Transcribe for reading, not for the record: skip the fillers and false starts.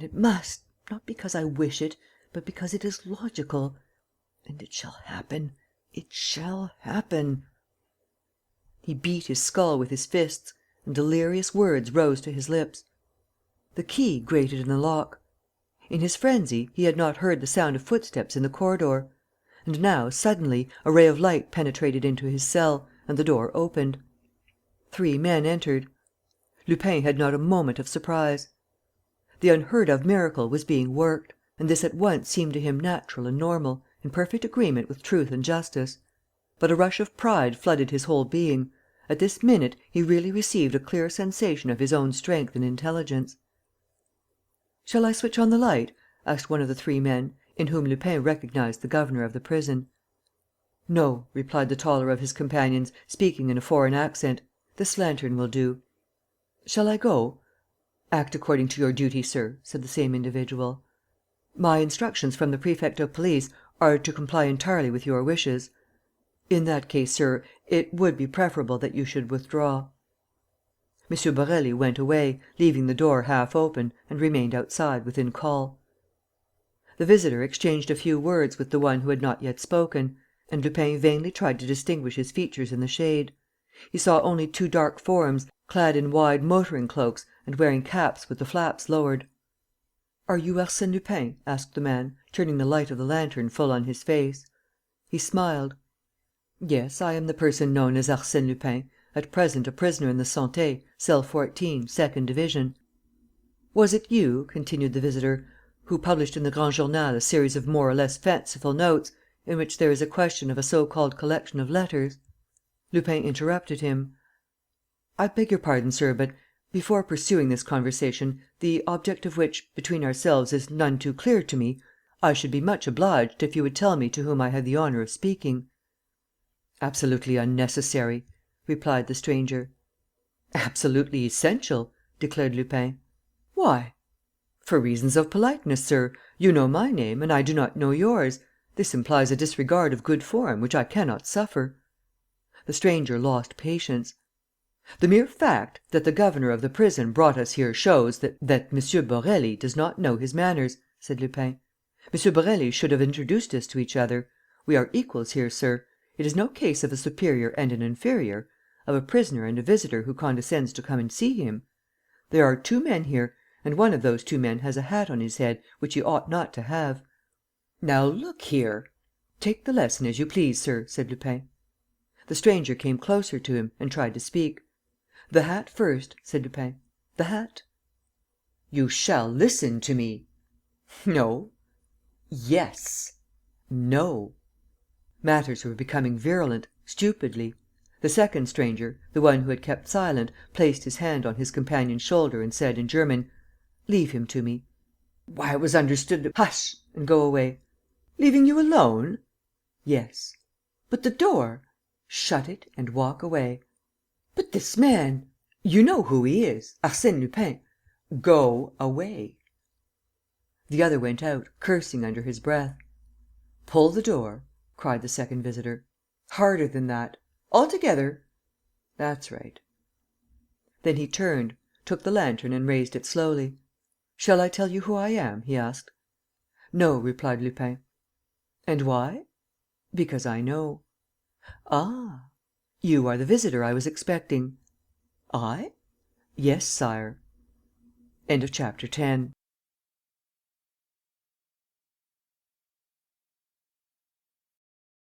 And it must, not because I wish it, but because it is logical. And it shall happen. It shall happen." He beat his skull with his fists, and delirious words rose to his lips. The key grated in the lock. In his frenzy, he had not heard the sound of footsteps in the corridor. And now, suddenly, a ray of light penetrated into his cell and the door opened. 3 men entered. Lupin had not a moment of surprise. The unheard-of miracle was being worked; and this at once seemed to him natural and normal, in perfect agreement with truth and justice. But a rush of pride flooded his whole being. At this minute, he really received a clear sensation of his own strength and intelligence. "Shall I switch on the light?" asked one of the 3 men, in whom Lupin recognized the governor of the prison. "No," replied the taller of his companions, speaking in a foreign accent. "This lantern will do." "Shall I go?" "Act according to your duty, sir," said the same individual. "My instructions from the prefect of police are to comply entirely with your wishes." "In that case, sir, it would be preferable that you should withdraw." M. Borély went away, leaving the door half open, and remained outside, within call. The visitor exchanged a few words with the one who had not yet spoken; and Lupin vainly tried to distinguish his features in the shade. He saw only 2 dark forms, clad in wide motoring cloaks and wearing caps with the flaps lowered. "Are you Arsène Lupin?" asked the man, turning the light of the lantern full on his face. He smiled. "Yes, I am the person known as Arsène Lupin, at present a prisoner in the Santé, cell 14, second division." "Was it you," continued the visitor, "who published in the Grand Journal a series of more or less fanciful notes, in which there is a question of a so called collection of letters?" Lupin interrupted him: "I beg your pardon, sir, but, before pursuing this conversation, the object of which, between ourselves, is none too clear to me, I should be much obliged if you would tell me to whom I had the honour of speaking." "Absolutely unnecessary," replied the stranger. "Absolutely essential," declared Lupin. "Why?" "For reasons of politeness, sir. You know my name and I do not know yours. This implies a disregard of good form which I cannot suffer." The stranger lost patience. "The mere fact that the governor of the prison brought us here shows that M. Borély does not know his manners," said Lupin. "M. Borély should have introduced us to each other. We are equals here, sir. It is no case of a superior and an inferior, of a prisoner and a visitor who condescends to come and see him. There are 2 men here; and one of those 2 men has a hat on his head which he ought not to have." "Now look here. ..." "Take the lesson as you please, sir," said Lupin. The stranger came closer to him and tried to speak. "The hat first," said Lupin. "The hat." "You shall listen to me." "No." "Yes." "No." Matters were becoming virulent, stupidly. The second stranger, the one who had kept silent, placed his hand on his companion's shoulder and said, in German: "Leave him to me." "Why, it was understood ..." "Hush! And go away." "Leaving you alone?" "Yes." "But the door?" "Shut it and walk away." "But this man. ..." "You know who he is: Arsène Lupin. Go away." The other went out, cursing under his breath. "Pull the door," cried the second visitor. "Harder than that. All together. That's right." Then he turned, took the lantern and raised it slowly. "Shall I tell you who I am?" he asked. "No," replied Lupin. "And why?" "Because I know." "Ah! You are the visitor I was expecting." "I?" "Yes, Sire." Chapter 11.